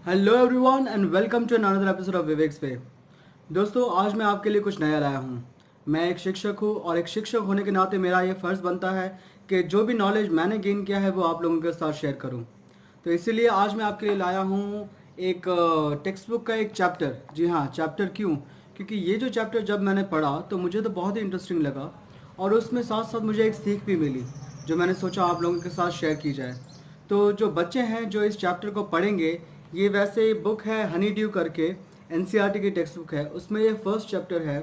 Hello everyone and welcome to another episode of Vivek's पे। दोस्तों, आज मैं आपके लिए कुछ नया लाया हूँ। मैं एक शिक्षक हूँ और एक शिक्षक होने के नाते मेरा ये फ़र्ज़ बनता है कि जो भी नॉलेज मैंने गेन किया है वो आप लोगों के साथ शेयर करूँ। तो इसीलिए आज मैं आपके लिए लाया हूँ एक टेक्स्ट बुक का एक चैप्टर। जी हाँ, चैप्टर क्यों? क्योंकि ये जो चैप्टर जब मैंने पढ़ा तो मुझे तो बहुत ही इंटरेस्टिंग लगा और उसमें साथ साथ मुझे एक सीख भी मिली जो मैंने सोचा आप लोगों के साथ शेयर की जाए। तो जो बच्चे हैं जो इस चैप्टर को पढ़ेंगे, ये वैसे बुक है हनी ड्यू करके, एनसीईआरटी की टेक्स्ट बुक है। उसमें ये फर्स्ट चैप्टर है,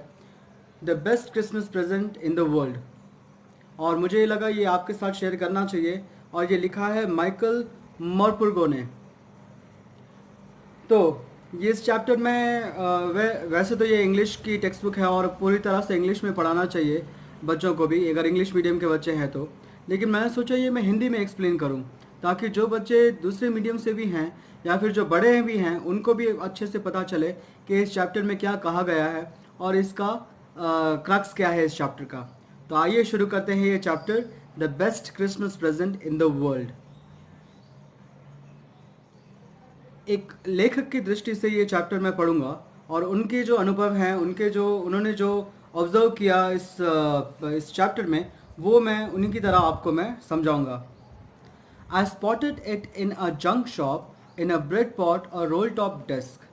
the best Christmas present in the world. और मुझे ये लगा ये आपके साथ शेयर करना चाहिए। और ये लिखा है माइकल मॉर्पुर्गो ने। तो ये इस चैप्टर में वैसे तो ये इंग्लिश की टेक्स्ट बुक है और पूरी तरह से इंग्लिश में पढ़ाना चाहिए बच्चों को भी, अगर इंग्लिश मीडियम के बच्चे हैं तो। लेकिन मैंने सोचा ये मैं हिंदी में एक्सप्लेन करूं ताकि जो बच्चे दूसरे मीडियम से भी हैं या फिर जो बड़े हैं भी हैं उनको भी अच्छे से पता चले कि इस चैप्टर में क्या कहा गया है और इसका क्रक्स क्या है इस चैप्टर का। तो आइए शुरू करते हैं ये chapter, the best Christmas present in the world. एक लेखक की दृष्टि से ये चैप्टर मैं पढ़ूंगा और उनके जो अनुभव हैं, उनके जो उन्होंने जो ऑब्जर्व किया इस चैप्टर में, वो मैं उन्हीं की तरह आपको मैं समझाऊंगा। आई spotted it in a junk shop in a bread pot और रोल टॉप डेस्क।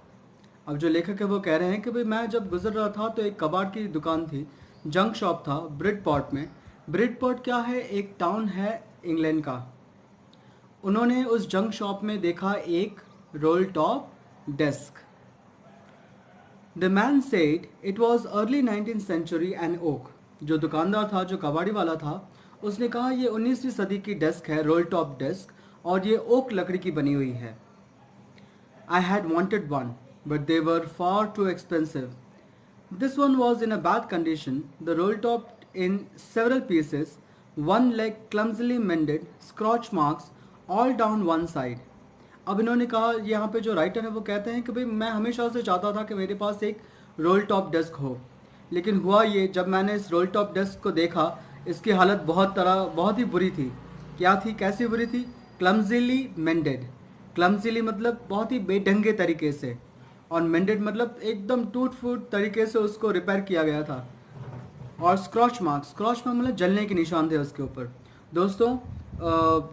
अब जो लेखक है वो कह रहे हैं कि भाई मैं जब गुजर रहा था तो एक कबाड़ की दुकान थी, जंक शॉप था ब्रेड पॉट में। ब्रेड पॉट क्या है? एक टाउन है इंग्लैंड का। उन्होंने उस जंक शॉप में देखा एक roll top desk. The man said it was early 19th century and oak. जो दुकानदार था, जो कबाड़ी वाला था, उसने कहा ये 19वीं सदी की डेस्क है, रोल टॉप डेस्क, और ये ओक लकड़ी की बनी हुई है। I had wanted one but they were far too expensive. This one was in a bad condition, the roll top in several pieces, one leg clumsily mended, scratch marks all down one side. अब इन्होंने कहा, यहाँ पे जो writer है वो कहते हैं कि भाई मैं हमेशा से चाहता था कि मेरे पास एक रोल टॉप डेस्क हो, लेकिन हुआ ये जब मैंने इस रोल टॉप डेस्क को देखा, इसकी हालत बहुत ही बुरी थी। क्या थी? कैसी बुरी थी? क्लमजीली मेंडेड। क्लमजीली मतलब बहुत ही बेढंगे तरीके से, और मेंडेड मतलब एकदम टूट फूट तरीके से उसको रिपेयर किया गया था। और स्क्रॉच मार्क, स्क्रॉच मार्क मतलब जलने के निशान थे उसके ऊपर। दोस्तों,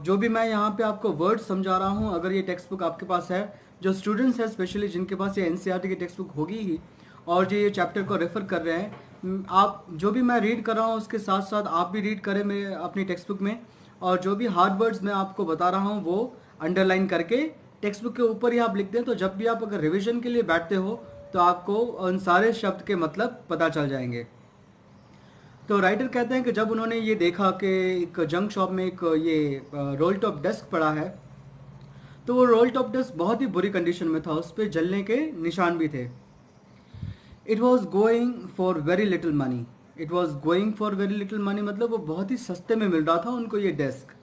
जो भी मैं यहाँ पे आपको वर्ड समझा रहा हूँ, अगर ये टेक्स्ट बुक आपके पास है, जो स्टूडेंट्स हैं स्पेशली जिनके पास ये एनसीईआरटी की टेक्स्ट बुक होगी ही और जो ये चैप्टर को रेफ़र कर रहे हैं, आप जो भी मैं रीड कर रहा हूँ उसके साथ साथ आप भी रीड करें मेरे अपनी टेक्स्ट बुक में। और जो भी हार्ड वर्ड्स मैं आपको बता रहा हूँ वो अंडरलाइन करके टेक्स्ट बुक के ऊपर ही आप लिख दें, तो जब भी आप अगर रिविजन के लिए बैठते हो तो आपको उन सारे शब्द के मतलब पता चल जाएंगे। तो राइटर कहते हैं कि जब उन्होंने ये देखा कि एक जंक शॉप में एक ये रोल टॉप डेस्क पड़ा है, तो वो रोल टॉप डेस्क बहुत ही बुरी कंडीशन में था, उस पर जलने के निशान भी थे। It was going for very little money. It was going for very little money मतलब वो बहुत ही सस्ते में मिल रहा था उनको ये desk.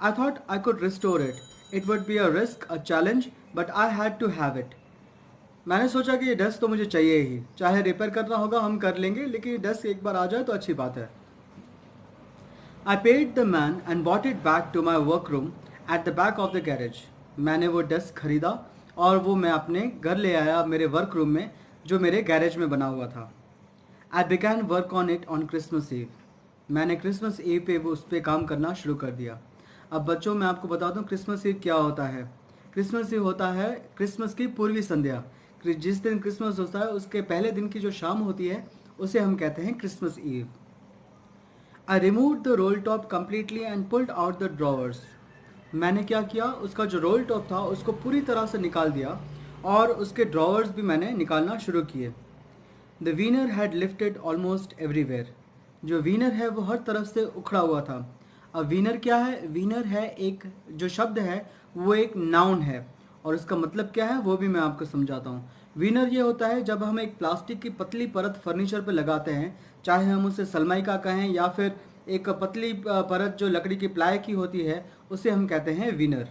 I thought I could restore it, it would be a risk, a challenge, but I had to have it. मैंने सोचा कि ये डेस्क तो मुझे चाहिए ही, चाहे रिपेयर करना होगा हम कर लेंगे, लेकिन ये डेस्क एक बार आ जाए तो अच्छी बात है। I paid the man and bought it back to my work room at the back of the garage. मैंने वो डेस्क खरीदा और वो मैं अपने घर ले आया, मेरे वर्क रूम में जो मेरे गैरेज में बना हुआ था। I began work on it on Christmas Eve. मैंने क्रिसमस ईव पे वो उस पर काम करना शुरू कर दिया। अब बच्चों, मैं आपको बता दूं क्रिसमस ईव क्या होता है। क्रिसमस ईव होता है क्रिसमस की पूर्वी संध्या। जिस दिन क्रिसमस होता है उसके पहले दिन की जो शाम होती है उसे हम कहते हैं Christmas Eve. I remove the roll top completely and pulled out the drawers. मैंने क्या किया, उसका जो रोल टॉप था उसको पूरी तरह से निकाल दिया और उसके ड्रॉवर्स भी मैंने निकालना शुरू किए। The veneer had lifted almost everywhere. जो वीनर है वो हर तरफ से उखड़ा हुआ था। अब वीनर क्या है? वीनर है एक जो शब्द है वो एक नाउन है और उसका मतलब क्या है वो भी मैं आपको समझाता हूँ। वीनर ये होता है जब हम एक प्लास्टिक की पतली परत फर्नीचर पे लगाते हैं, चाहे हम उसे सनमाइका कहें या फिर एक पतली परत जो लकड़ी की प्लाई की होती है, उसे हम कहते हैं veneer.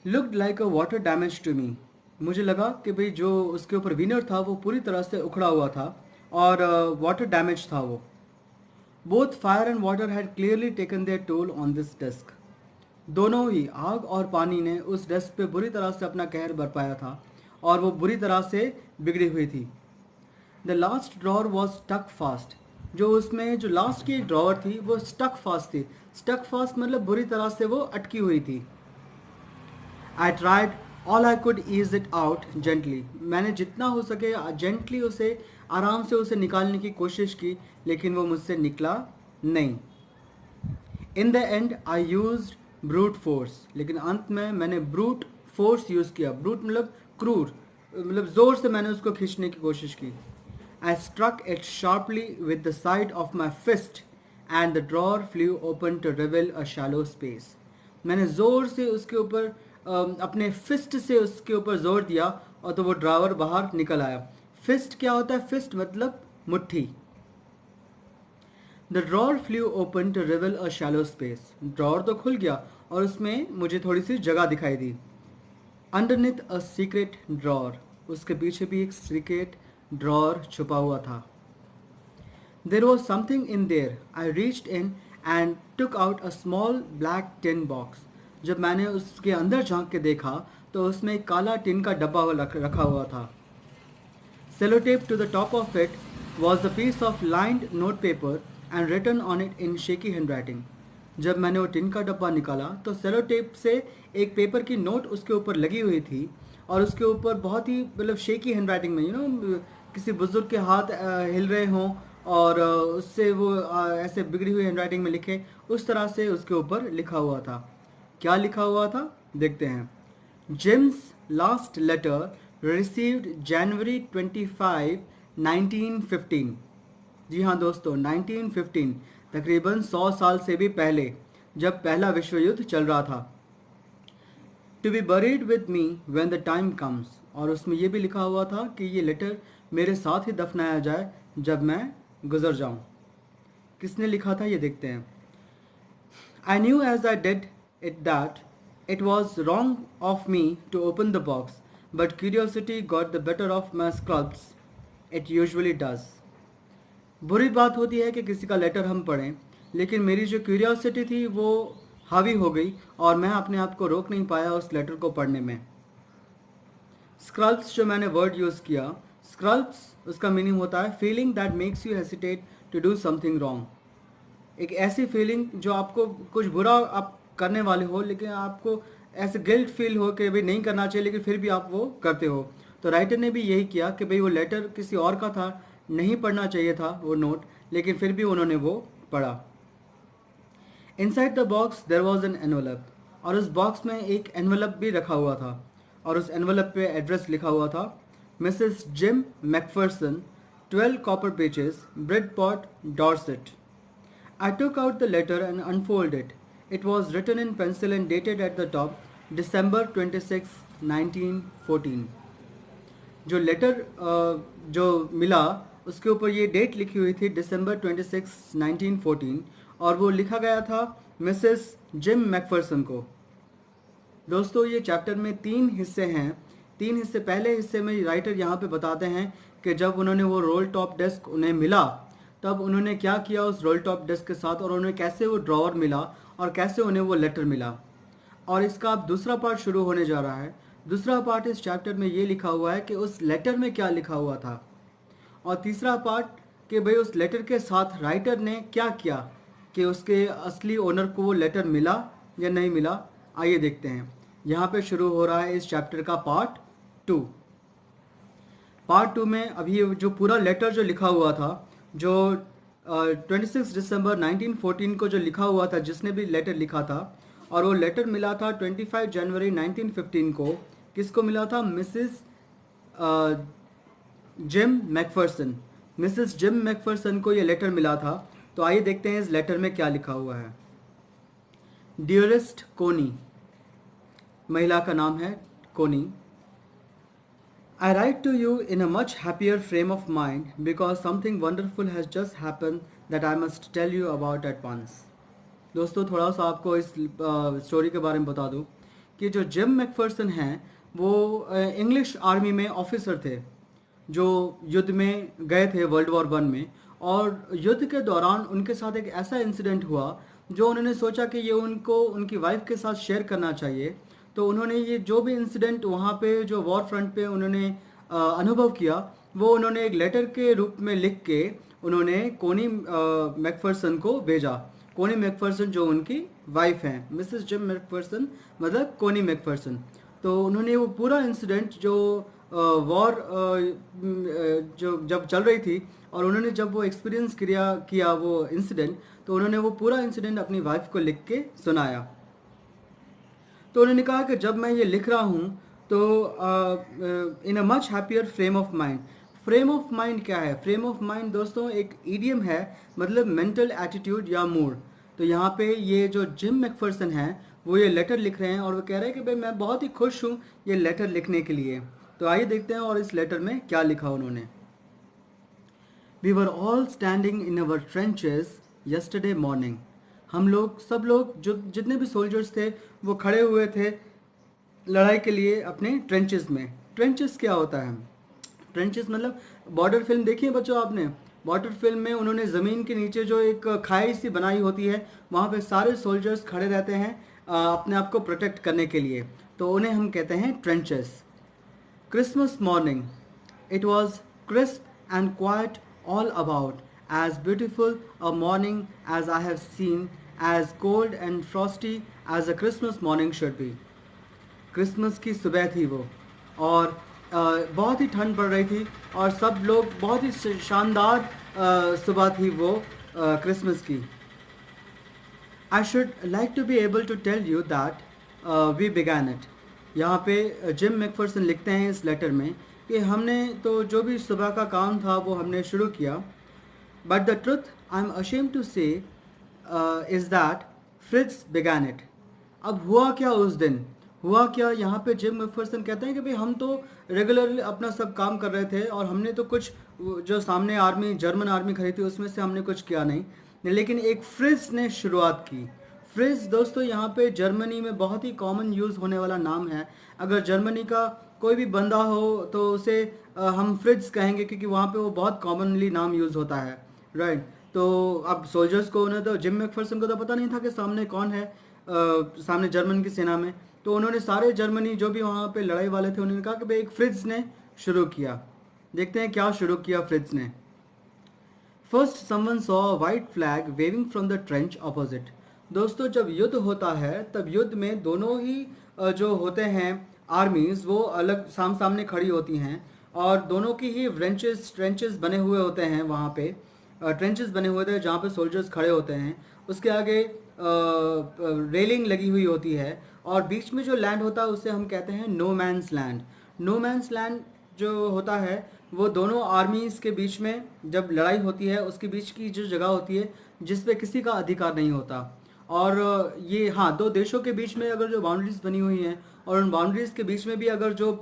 Looked like a water damage to me. मुझे लगा कि भाई जो उसके ऊपर विनर था वो पूरी तरह से उखड़ा हुआ था और वाटर डैमेज था वो। Both fire and water had clearly taken their toll on this desk. दोनों ही आग और पानी ने उस डेस्क पे बुरी तरह से अपना कहर बरपाया था और वो बुरी तरह से बिगड़ी हुई थी। The last drawer was stuck fast. जो उसमें जो लास्ट की एक ड्रॉवर थी वो स्टक फास्ट थी। स्टक फास्ट मतलब बुरी तरह से वो अटकी हुई थी। I tried all I could ease it out gently. मैंने जितना हो सके जेंटली उसे आराम से उसे निकालने की कोशिश की, लेकिन वो मुझसे निकला नहीं। In the and I use brute force. लेकिन अंत में मैंने ब्रूट फोर्स यूज़ किया। ब्रूट मतलब क्रूर, मतलब ज़ोर से मैंने उसको खींचने की कोशिश की। I struck it sharply with the side of my fist and the drawer flew open to reveal a shallow space. मैंने ज़ोर से उसके ऊपर अपने फिस्ट से उसके ऊपर ज़ोर दिया और तो वो ड्रावर बाहर निकल आया। फिस्ट क्या होता है? फिस्ट मतलब मुट्ठी। The drawer flew open to reveal a shallow space. Drawer तो खुल गया और उसमें मुझे थोड़ी सी जगह दिखाई दी। Underneath a secret drawer. उसके पीछे भी एक सीक्रेट ड्रॉर छुपा हुआ था। There was something in there. I reached in and took out a small black tin box. जब मैंने उसके अंदर झांक के देखा तो उसमें एक काला टिन का डब्बा रखा हुआ था। Sellotape to the top of it was a piece of lined notepaper and written on it in shaky handwriting. जब मैंने वो टिन का डब्बा निकाला तो सेलो टेप से एक पेपर की नोट उसके ऊपर लगी हुई थी और उसके ऊपर बहुत ही मतलब शेकी हैंडराइटिंग में किसी बुजुर्ग के हाथ हिल रहे हों और उससे वो ऐसे बिगड़ी हुई हैंडराइटिंग में लिखे, उस तरह से उसके ऊपर लिखा हुआ था। क्या लिखा हुआ था देखते हैं। जिम्स लास्ट लेटर रिसीव्ड जनवरी 25, 1915। जी हाँ दोस्तों, 1915, तकरीबन 100 साल से भी पहले, जब पहला विश्व युद्ध चल रहा था। To be buried with me when the time comes. और उसमें यह भी लिखा हुआ था कि ये लेटर मेरे साथ ही दफनाया जाए जब मैं गुजर जाऊं। किसने लिखा था ये देखते हैं। I knew as I did it that it was wrong of me to open the box, but curiosity got the better of my scruples. It usually does. बुरी बात होती है कि किसी का लेटर हम पढ़ें, लेकिन मेरी जो क्यूरियोसिटी थी वो हावी हो गई और मैं अपने आप को रोक नहीं पाया उस लेटर को पढ़ने में। स्क्रल्स जो मैंने वर्ड यूज़ किया, स्क्रल्स उसका मीनिंग होता है feeling that makes you hesitate to do something wrong. एक ऐसी फीलिंग जो आपको कुछ बुरा आप करने वाले हो लेकिन आपको ऐसे गिल्ट फील हो कि भाई नहीं करना चाहिए, लेकिन फिर भी आप वो करते हो। तो राइटर ने भी यही किया कि भाई वो लेटर किसी और का था, नहीं पढ़ना चाहिए था वो नोट, लेकिन फिर भी उन्होंने वो पढ़ा। Inside the box there was an envelope. और उस बॉक्स में एक एनवलप भी रखा हुआ था और उस एनवलप पे एड्रेस लिखा हुआ था, Mrs Jim McPherson, 12 Copper Peaches, Bridport, Dorset. I took out the letter and unfolded it. It was written in pencil and dated at the top, December 26, 1914. जो लेटर जो मिला उसके ऊपर ये डेट लिखी हुई थी दिसंबर 26, 1914, और वो लिखा गया था मिसेस जिम मैकफर्सन को। दोस्तों ये चैप्टर में 3 हिस्से हैं। 3 हिस्से, पहले हिस्से में राइटर यहाँ पे बताते हैं कि जब उन्होंने वो रोल टॉप डेस्क उन्हें मिला तब उन्होंने क्या किया उस रोल टॉप डेस्क के साथ, और उन्हें कैसे वो ड्रॉवर मिला और कैसे उन्हें वो लेटर मिला। और इसका अब दूसरा पार्ट शुरू होने जा रहा है। दूसरा पार्ट इस चैप्टर में ये लिखा हुआ है कि उस लेटर में क्या लिखा हुआ था, और तीसरा पार्ट कि भाई उस लेटर के साथ राइटर ने क्या किया कि उसके असली ओनर को वो लेटर मिला या नहीं मिला। आइए देखते हैं। यहाँ पे शुरू हो रहा है इस चैप्टर का पार्ट 2। पार्ट 2 में अभी जो पूरा लेटर जो लिखा हुआ था, जो 26 दिसंबर 1914 को जो लिखा हुआ था, जिसने भी लेटर लिखा था, और वो लेटर मिला था 25 जनवरी 1915 को। किसको मिला था? Mrs Jim Macpherson. Mrs Jim Macpherson को ये लेटर मिला था। तो आइए देखते हैं इस लेटर में क्या लिखा हुआ है। डियरेस्ट कोनी, महिला का नाम है कोनी। I write to you in a much happier frame of mind because something wonderful has just happened that I must tell you about at once. दोस्तों थोड़ा सा आपको इस स्टोरी के बारे में बता दूं कि जो जिम मैकफर्सन हैं वो इंग्लिश आर्मी में ऑफिसर थे जो युद्ध में गए थे वर्ल्ड वॉर 1 में। और युद्ध के दौरान उनके साथ एक ऐसा इंसिडेंट हुआ जो उन्होंने सोचा कि ये उनको उनकी वाइफ के साथ शेयर करना चाहिए। तो उन्होंने ये जो भी इंसिडेंट वहाँ पे जो वॉर फ्रंट पे उन्होंने अनुभव किया, वो उन्होंने एक लेटर के रूप में लिख के उन्होंने कोनी मैकफर्सन को भेजा। कोनी मैकफर्सन जो उनकी वाइफ हैं, मिसेस जिम मैकफर्सन, मतलब कोनी मैकफर्सन। तो उन्होंने वो पूरा इंसिडेंट जो वॉर जो जब चल रही थी, और उन्होंने जब वो एक्सपीरियंस किया वो इंसिडेंट, तो उन्होंने वो पूरा इंसिडेंट अपनी वाइफ को लिख के सुनाया। तो उन्होंने कहा कि जब मैं ये लिख रहा हूँ तो in a much happier frame of mind. Frame of mind क्या है? फ्रेम ऑफ माइंड दोस्तों एक ईडियम है, मतलब मेंटल एटीट्यूड या मूड। तो यहाँ पे ये जो जिम मैकफर्सन हैं वो ये लेटर लिख रहे हैं, और वो कह रहे हैं कि भाई मैं बहुत ही खुश हूँ ये लेटर लिखने के लिए। तो आइए देखते हैं और इस लेटर में क्या लिखा उन्होंने। We were all standing in our trenches yesterday morning. हम लोग सब लोग जो जितने भी सोल्जर्स थे वो खड़े हुए थे लड़ाई के लिए अपने ट्रेंचेस में। ट्रेंचेस क्या होता है? ट्रेंचेस मतलब बॉर्डर फिल्म देखी है बच्चों आपने? बॉर्डर फिल्म में उन्होंने ज़मीन के नीचे जो एक खाई सी बनाई होती है, वहाँ पे सारे सोल्जर्स खड़े रहते हैं अपने आप को प्रोटेक्ट करने के लिए, तो उन्हें हम कहते हैं trenches. Christmas morning. It was crisp and quiet all about, as beautiful a morning as I have seen, as cold and frosty as a Christmas morning should be. Christmas की सुबह थी वो, और बहुत ही ठंड पड़ रही थी, और सब लोग बहुत ही शानदार सुबह थी वो क्रिसमस की। I should like to be able to tell you that we began it. यहाँ पे जिम मैकफर्सन लिखते हैं इस लेटर में कि हमने तो जो भी सुबह का काम था वो हमने शुरू किया। But the truth I am ashamed to say is that Fritz began it. अब हुआ क्या उस दिन? हुआ क्या? यहाँ पे जिम मैकफर्सन कहते हैं कि भाई हम तो रेगुलरली अपना सब काम कर रहे थे, और हमने तो कुछ जो सामने आर्मी जर्मन आर्मी खड़ी थी उसमें से हमने कुछ किया नहीं, लेकिन एक फ्रिज ने शुरुआत की। फ्रिज दोस्तों यहाँ पे जर्मनी में बहुत ही कॉमन यूज़ होने वाला नाम है। अगर जर्मनी का कोई भी बंदा हो तो उसे हम फ्रिज कहेंगे, क्योंकि वहाँ पे वो बहुत कॉमनली नाम यूज़ होता है, राइट। तो अब सोल्जर्स को, उन्हें तो जिम मैकफर्सन को तो पता नहीं था कि सामने कौन है, सामने जर्मन की सेना में। तो उन्होंने सारे जर्मनी जो भी वहाँ पे लड़ाई वाले थे उन्होंने कहा कि भाई एक फ्रिज ने शुरू किया। देखते हैं क्या शुरू किया फ्रिज ने। First someone saw a white flag waving from the trench opposite. दोस्तों जब युद्ध होता है तब युद्ध में दोनों ही जो होते हैं आर्मीज वो अलग सामने खड़ी होती हैं, और दोनों की ही ट्रेंचेस बने हुए होते हैं। वहाँ पे ट्रेंचेस बने हुए थे जहाँ पे सोल्जर्स खड़े होते हैं, उसके आगे रेलिंग लगी हुई होती है, और बीच में जो लैंड होता है उसे हम कहते हैं no man's land. No man's land जो होता है वो दोनों आर्मीज के बीच में जब लड़ाई होती है उसके बीच की जो जगह होती है जिस पे किसी का अधिकार नहीं होता। और ये हाँ, दो देशों के बीच में अगर जो बाउंड्रीज बनी हुई हैं, और उन बाउंड्रीज के बीच में भी अगर जो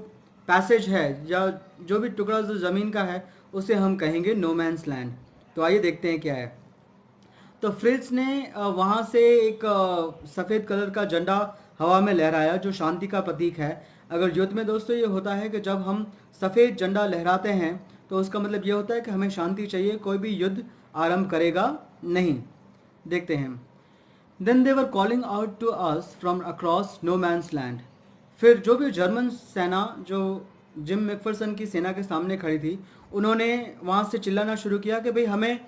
पैसेज है या जो भी टुकड़ा जो ज़मीन का है उसे हम कहेंगे नो मैंस लैंड। तो आइए देखते हैं क्या है। तो फ्रिट्ज ने वहाँ से एक सफ़ेद कलर का झंडा हवा में लहराया जो शांति का प्रतीक है। अगर युद्ध में दोस्तों ये होता है कि जब हम सफ़ेद झंडा लहराते हैं तो उसका मतलब ये होता है कि हमें शांति चाहिए, कोई भी युद्ध आरंभ करेगा नहीं। देखते हैं। Then they were calling out to us from across no man's land. फिर जो भी जर्मन सेना जो जिम मैकफर्सन की सेना के सामने खड़ी थी उन्होंने वहाँ से चिल्लाना शुरू किया कि भाई हमें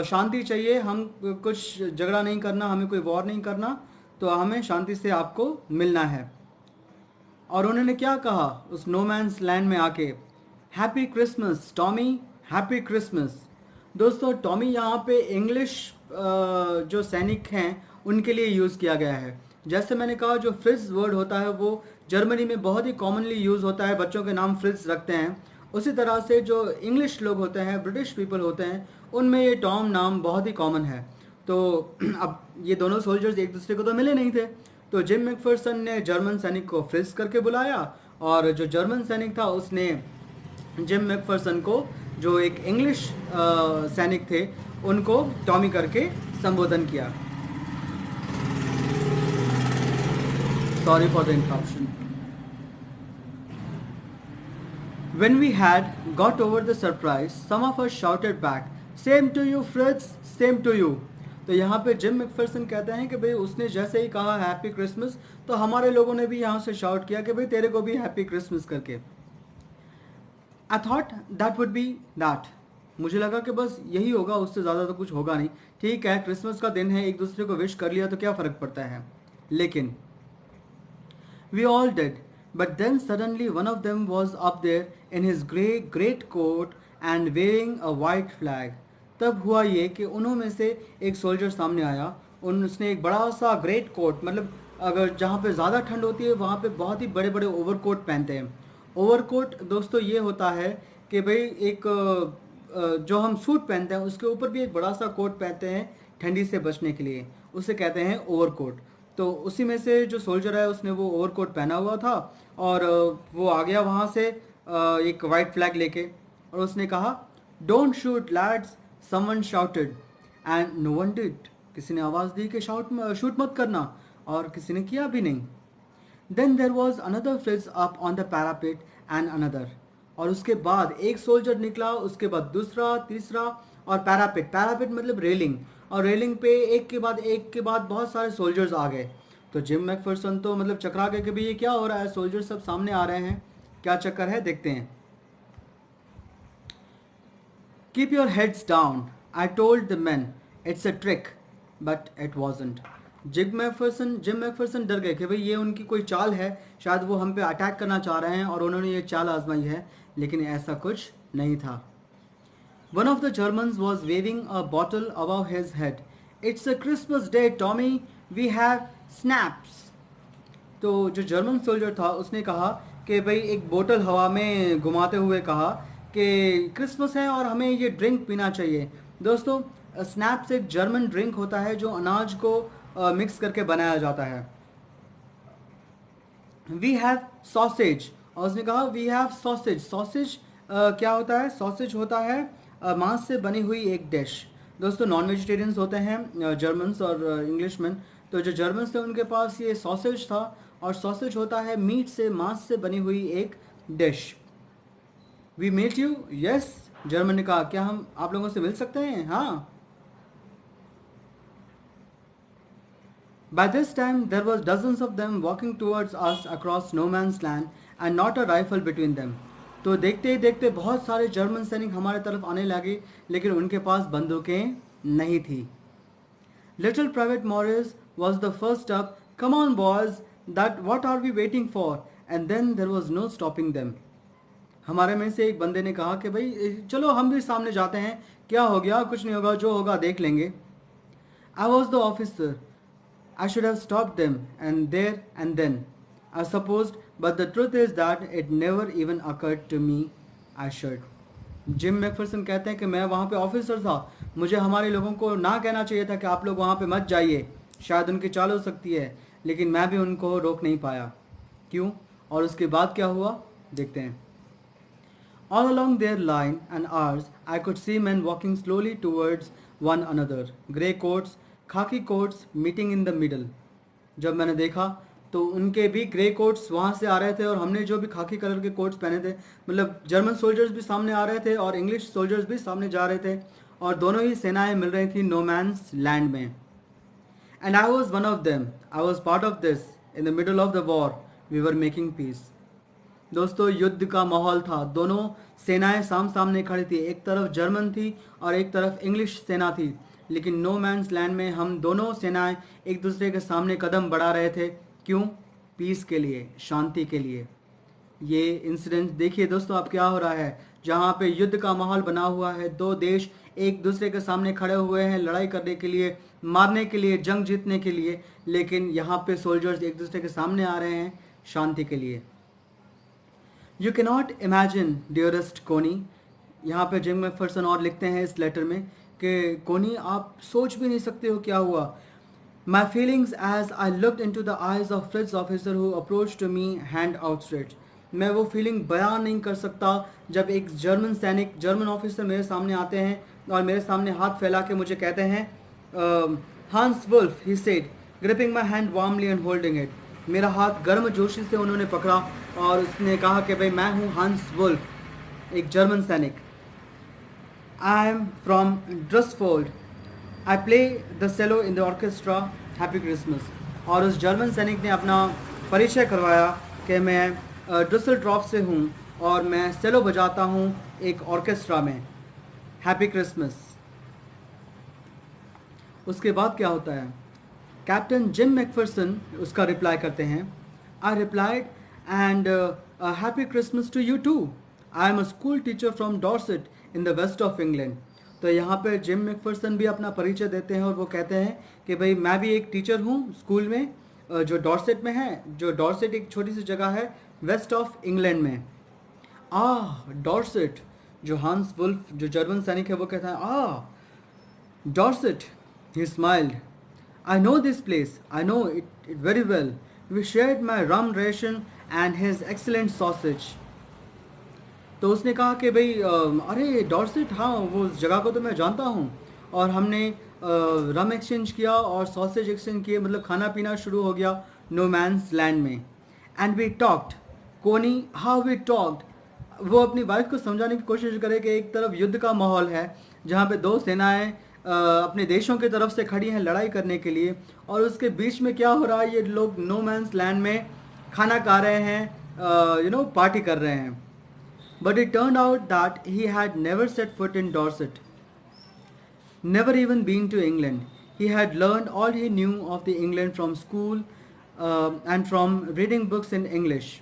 शांति चाहिए, हम कुछ झगड़ा नहीं करना, हमें कोई वॉर नहीं करना, तो हमें शांति से आपको मिलना है। और उन्होंने क्या कहा उस नो मैंस लैंड में आके? Happy Christmas Tommy, happy Christmas. दोस्तों टॉमी यहाँ पे इंग्लिश जो सैनिक हैं उनके लिए यूज़ किया गया है। जैसे मैंने कहा जो फ्रिज वर्ड होता है वो जर्मनी में बहुत ही कॉमनली यूज़ होता है, बच्चों के नाम फ्रिज रखते हैं। उसी तरह से जो इंग्लिश लोग होते हैं, ब्रिटिश पीपल होते हैं, उनमें ये टॉम नाम बहुत ही कॉमन है। तो अब ये दोनों सोल्जर्स एक दूसरे को तो मिले नहीं थे, तो जिम मैकफर्सन ने जर्मन सैनिक को फ्रिज करके बुलाया, और जो जर्मन सैनिक था उसने जिम मैकफर्सन को, जो एक इंग्लिश सैनिक थे, उनको टॉमी करके संबोधन किया। Sorry for the interruption. When we had got over the surprise, some of us shouted back, "Same to you, Fritz, same to you." तो यहाँ पे जिम मैकफिरसन कहते हैं कि भाई उसने जैसे ही कहा हैप्पी क्रिसमस, तो हमारे लोगों ने भी यहाँ से शाउट किया कि भाई तेरे को भी हैप्पी क्रिसमस करके। I thought that would be that, मुझे लगा कि बस यही होगा, उससे ज़्यादा तो कुछ होगा नहीं। ठीक है, क्रिसमस का दिन है, एक दूसरे को विश कर लिया तो क्या फ़र्क पड़ता है। लेकिन we all did, but then suddenly one of them was up there in his great coat and wearing a white flag. तब हुआ ये कि उन्हों में से एक सोल्जर सामने आया, उसने एक बड़ा सा ग्रेट कोट, मतलब अगर जहाँ पे ज़्यादा ठंड होती है वहाँ पे बहुत ही बड़े बड़े ओवरकोट पहनते हैं। ओवरकोट दोस्तों ये होता है कि भाई एक जो हम सूट पहनते हैं उसके ऊपर भी एक बड़ा सा कोट पहनते हैं ठंडी से बचने के लिए, उसे कहते हैं ओवरकोट। तो उसी में से जो सोल्जर है उसने वो ओवरकोट पहना हुआ था और वो आ गया वहाँ से एक वाइट फ्लैग लेके, और उसने कहा don't shoot lads, someone shouted and no one did, किसी ने आवाज़ दी कि शूट मत करना, और किसी ने किया भी नहीं। Then there was another Fritz up on the parapet and another, और उसके बाद एक सोल्जर निकला, उसके बाद दूसरा, तीसरा, और पैरापेट मतलब रेलिंग, और रेलिंग पे एक के बाद बहुत सारे सोल्जर्स आ गए। तो जिम मैकफिरसन तो मतलब चकरा गए कि भाई ये क्या हो रहा है, सोल्जर्स सब सामने आ रहे हैं, क्या चक्कर है, देखते हैं। Keep your heads down, I told the man it's a trick, but it wasn't. Jim McPherson डर गए कि भाई ये उनकी कोई चाल है, शायद वो हम पे अटैक करना चाह रहे हैं और उन्होंने ये चाल आजमाई है, लेकिन ऐसा कुछ नहीं था। One of the Germans was waving a bottle above his head. It's a Christmas day, Tommy. We have snaps. तो जो जर्मन सोल्जर था उसने कहा कि भाई एक बोतल हवा में घुमाते हुए कहा कि क्रिसमस है और हमें ये ड्रिंक पीना चाहिए। दोस्तों स्नैप्स एक जर्मन ड्रिंक होता है जो अनाज को मिक्स करके बनाया जाता है। वी हैव सॉसेज, और उसने कहा वी हैव सॉसेज क्या होता है, सॉसेज होता है मांस से बनी हुई एक डिश। दोस्तों नॉन वेजिटेरियंस होते हैं जर्मन्स और इंग्लिशमैन, तो जो जर्मन्स थे उनके पास ये सॉसेज था, और सॉसेज होता है मीट से, मांस से बनी हुई एक dish. We meet you, yes, German ने कहा क्या हम आप लोगों से मिल सकते हैं, हाँ। By this time there was dozens of them walking towards us across no man's land and not a rifle between them. तो देखते ही देखते बहुत सारे जर्मन सैनिक हमारे तरफ आने लगे, लेकिन उनके पास बंदूकें नहीं थी। Little private Morris was the first up. Come on boys, that what are we waiting for? And then there was no stopping them. हमारे में से एक बंदे ने कहा कि भाई चलो हम भी सामने जाते हैं, क्या हो गया, कुछ नहीं होगा, जो होगा देख लेंगे। I was the officer. I should have stopped them and there and then, I supposed, but the truth is that it never even occurred to me I should. Jim McPherson कहते हैं कि मैं वहाँ पे ऑफिसर था, मुझे हमारे लोगों को ना कहना चाहिए था कि आप लोग वहाँ पे मत जाइए, शायद उनकी चाल हो सकती है, लेकिन मैं भी उनको रोक नहीं पाया। क्यों, और उसके बाद क्या हुआ, देखते हैं। All along their line and ours, I could see men walking slowly towards one another. Grey coats, खाकी quotes meeting in the middle. जब मैंने देखा तो उनके भी ग्रे कोट्स वहाँ से आ रहे थे, और हमने जो भी खाकी कलर के कोट्स पहने थे, मतलब जर्मन सोल्जर्स भी सामने आ रहे थे और इंग्लिश सोल्जर्स भी सामने जा रहे थे, और दोनों ही सेनाएं मिल रही थी नो मैन्स लैंड में। And I was one of them, I was part of this, in the middle of the war we were making peace. दोस्तों युद्ध का माहौल था, दोनों सेनाएं सामने खड़ी थी, एक तरफ जर्मन थी और एक तरफ इंग्लिश सेना थी, लेकिन नो मैन्स लैंड में हम दोनों सेनाएं एक दूसरे के सामने कदम बढ़ा रहे थे। क्यों, पीस के लिए, शांति के लिए। ये इंसिडेंट देखिए दोस्तों अब क्या हो रहा है, जहाँ पे युद्ध का माहौल बना हुआ है, दो देश एक दूसरे के सामने खड़े हुए हैं लड़ाई करने के लिए, मारने के लिए, जंग जीतने के लिए, लेकिन यहाँ पे सोल्जर्स एक दूसरे के सामने आ रहे हैं शांति के लिए। You can not imagine dearest कोनी, यहाँ पे जिम मैकफिरसन और लिखते हैं इस लेटर में कि कोनी आप सोच भी नहीं सकते हो क्या हुआ। My feelings as I looked into the eyes of Fritz officer who approached to me hand outstretched. मैं वो फीलिंग बयान नहीं कर सकता जब एक जर्मन सैनिक, जर्मन ऑफिसर मेरे सामने आते हैं और मेरे सामने हाथ फैला के मुझे कहते हैं हांस wolf, he said, gripping my hand warmly and holding it. मेरा हाथ गर्म जोशी से उन्होंने पकड़ा और उसने कहा कि भाई मैं हूँ हांस वुल्फ, एक जर्मन सैनिक। I am from Drusfold I play the cello in the orchestra, happy Christmas. और उस जर्मन सैनिक ने अपना परिचय करवाया कि मैं डुसलडॉर्फ से हूँ और मैं सेलो बजाता हूँ एक ऑर्केस्ट्रा में, हैप्पी क्रिसमस। उसके बाद क्या होता है, कैप्टन जिम मैकफरसन उसका रिप्लाई करते हैं, I replied and happy Christmas to you too, I am a school teacher from Dorset in the west of England. तो यहाँ पे जिम मैकफरसन भी अपना परिचय देते हैं और वो कहते हैं कि भाई मैं भी एक टीचर हूँ स्कूल में जो डॉर्सेट में है, जो डॉर्सेट एक छोटी सी जगह है वेस्ट ऑफ इंग्लैंड में। डॉर्सेट, जो हांस वुल्फ जो जर्मन सैनिक है वो कहता है Dorset. He smiled, I know this place, I know it very well, we shared my rum ration and his excellent sausage. तो उसने कहा कि भाई अरे डॉर्सेट, हाँ वो उस जगह को तो मैं जानता हूँ, और हमने रम एक्सचेंज किया और सॉसेज एक्सचेंज किए, मतलब खाना पीना शुरू हो गया नो मैंस लैंड में। एंड वी टॉक्ड, कोनी हाउ वी टॉक्ड। वो अपनी वाइफ को समझाने की कोशिश करे कि एक तरफ युद्ध का माहौल है जहाँ पे दो सेनाएं अपने देशों की तरफ से खड़ी हैं लड़ाई करने के लिए, और उसके बीच में क्या हो रहा है, ये लोग नो मैंस लैंड में खाना खा रहे हैं, पार्टी कर रहे हैं। But it turned out that he had never set foot in Dorset, never even been to England. He had learned all he knew of the England from school and from reading books in English.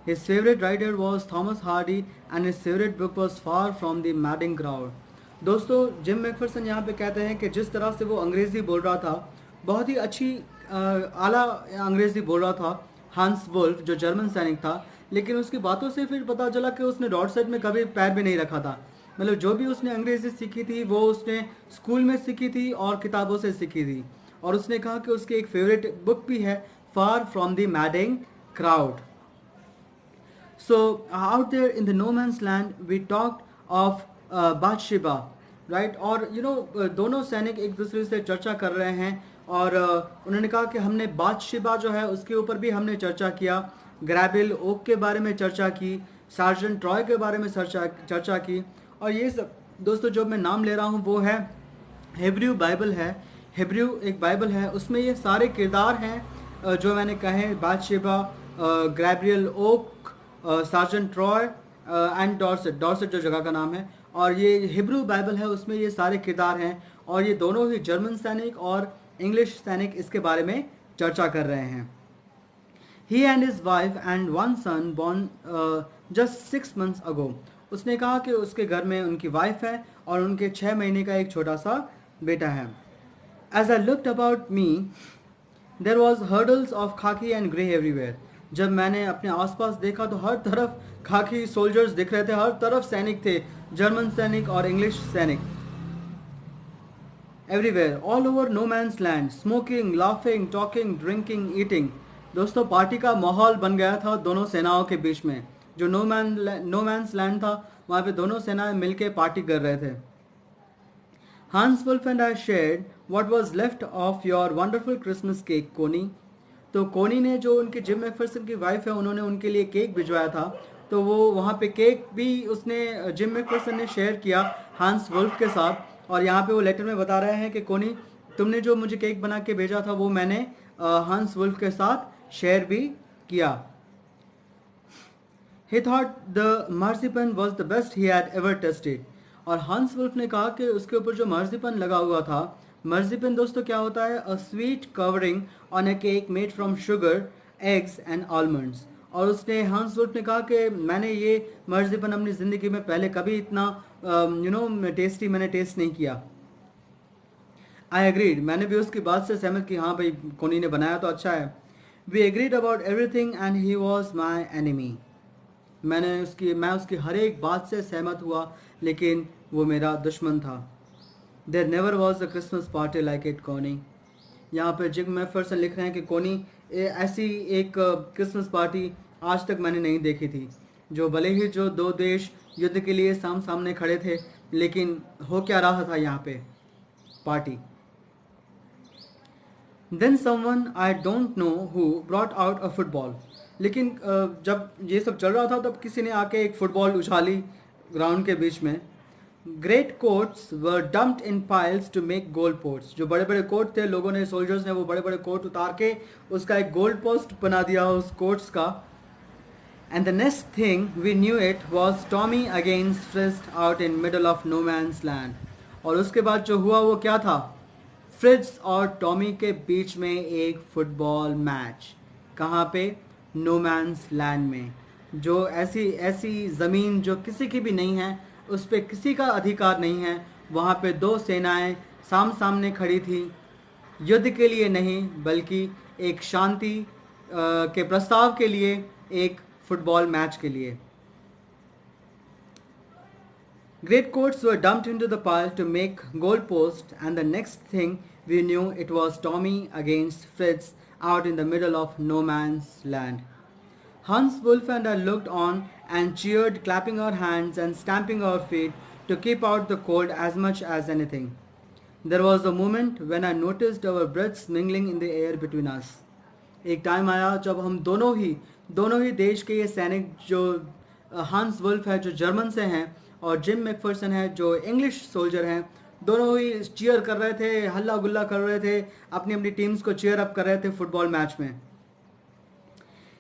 His favorite writer was Thomas Hardy and his favorite book was Far from the Madding Crowd. दोस्तों gym McPherson यहाँ पे कहते हैं कि जिस तरह से वो अंग्रेज़ी बोल रहा था, बहुत ही अच्छी आला अंग्रेज़ी बोल रहा था हांस वुल्फ जो जर्मन सैनिक था, लेकिन उसकी बातों से फिर पता चला कि उसने डॉर्सेट में कभी पैर भी नहीं रखा था। मतलब जो भी उसने अंग्रेज़ी सीखी थी वो उसने स्कूल में सीखी थी और किताबों से सीखी थी। और उसने कहा कि उसकी एक फेवरेट बुक भी है Far from the Madding Crowd. So out there in the no man's land we talked of Bathsheba, right. और दोनों सैनिक एक दूसरे से चर्चा कर रहे हैं और उन्होंने कहा कि हमने बादशिबा जो है उसके ऊपर भी हमने चर्चा किया, ग्रैबिल ओक के बारे में चर्चा की, सार्जेंट ट्रॉय के बारे में चर्चा की। और ये सब दोस्तों जो मैं नाम ले रहा हूँ वो है हिब्रू बाइबल है। हिब्रू एक बाइबल है, उसमें ये सारे किरदार हैं जो मैंने कहे, Bathsheba, Gabriel Oak, Sergeant Troy and Dorset, Dorset जो जगह का नाम है। और ये हिब्रू बाइबल है, उसमें ये सारे किरदार हैं और ये दोनों ही जर्मन सैनिक और इंग्लिश सैनिक इसके बारे में चर्चा कर रहे हैं। He and his wife and one son born just 6 months ago. उसने कहा कि उसके घर में उनकी वाइफ है और उनके 6 महीने का एक छोटा सा बेटा है। As I looked about me, there was hurdles of khaki and grey everywhere. जब मैंने अपने आसपास देखा तो हर तरफ खाकी सोल्जर्स दिख रहे थे, हर तरफ सैनिक थे, जर्मन सैनिक और इंग्लिश सैनिक। Everywhere, all over no man's land, smoking, laughing, talking, drinking, eating. दोस्तों पार्टी का माहौल बन गया था दोनों सेनाओं के बीच में। जो नो मैंस लैंड था वहाँ पे दोनों सेनाएं मिलके पार्टी कर रहे थे। Hans Wolf and I shared what was left of your wonderful Christmas cake Connie. तो कोनी ने, जो उनके जिम मैकफरसन की वाइफ है, उन्होंने उनके लिए केक भिजवाया था, तो वो वहाँ पे केक भी उसने जिम मैकफरसन ने शेयर किया हांस वुल्फ के साथ। और यहाँ पे वो लेटर में बता रहे हैं कि कोनी, तुमने जो मुझे केक बना के भेजा था वो मैंने हांस वुल्फ के साथ शेयर भी किया। He thought the marzipan was the best he had ever tasted. और हांस वुल्फ ने कहा कि उसके ऊपर जो marzipan लगा हुआ था, marzipan दोस्तों क्या होता है, a sweet covering on a cake made from sugar, eggs and almonds. और उसने हांस वुल्फ ने कहा कि मैंने ये marzipan अपनी ज़िंदगी में पहले कभी इतना टेस्टी मैंने टेस्ट नहीं किया। I agreed, मैंने भी उसकी बात से सहमत कि हाँ भाई कोनी ने बनाया तो अच्छा है। We agreed about everything and he was my enemy. मैं उसकी हर एक बात से सहमत हुआ, लेकिन वो मेरा दुश्मन था। There never was a Christmas party like it, कोनी। यहाँ पर जिम मैकफरसन लिख रहे हैं कि कोनी, ऐसी एक क्रिसमस पार्टी आज तक मैंने नहीं देखी थी, जो भले ही जो दो देश युद्ध के लिए सामने खड़े थे, लेकिन हो क्या रहा था यहाँ पे, party. Then someone I don't know who brought out a football. लेकिन जब ये सब चल रहा था तब किसी ने आके एक फुटबॉल उछाली ग्राउंड के बीच में। Great coats were dumped in piles to make goal posts. जो बड़े बड़े कोट थे, लोगों ने, सोल्जर्स ने वो बड़े बड़े कोट उतार के उसका एक गोल पोस्ट बना दिया उस कोट्स का। And the next thing we knew it was Tommy against Fritz out in middle of no man's land. और उसके बाद जो हुआ वो क्या था? फ्रिट्ज और टॉमी के बीच में एक फुटबॉल मैच। कहाँ पे? नो मैंस लैंड में। जो ऐसी ऐसी ज़मीन जो किसी की भी नहीं है, उस पर किसी का अधिकार नहीं है, वहाँ पे दो सेनाएं साम सामने खड़ी थी, युद्ध के लिए नहीं बल्कि एक शांति के प्रस्ताव के लिए, एक फुटबॉल मैच के लिए। Great coats were dumped into the pile to make goalposts, and the next thing we knew it was Tommy against Fritz out in the middle of no man's land. Hans Wolf and I looked on and cheered, clapping our hands and stamping our feet to keep out the cold as much as anything. There was a moment when I noticed our breaths mingling in the air between us. एक time आया जब हम दोनों ही देश के ये सैनिक, जो हांस वुल्फ है जो जर्मन से हैं और जिम मैकफर्सन है जो इंग्लिश सोल्जर हैं, दोनों ही चीयर कर रहे थे, हल्ला गुल्ला कर रहे थे, अपनी अपनी टीम्स को चीयर अप कर रहे थे फुटबॉल मैच में।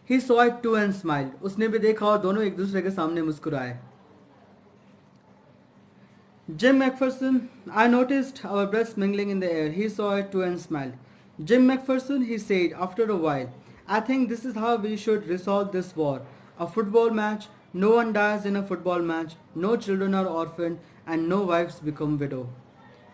He saw it too and smiled. उसने भी देखा और दोनों एक दूसरे के सामने मुस्कुराए। Jim McPherson, I noticed our breaths mingling in the air. He saw it too and smiled. Jim McPherson, he said after a while, I think this is how we should resolve this war. A football match, no one dies in a football match, no children are orphaned, and no wives become widow.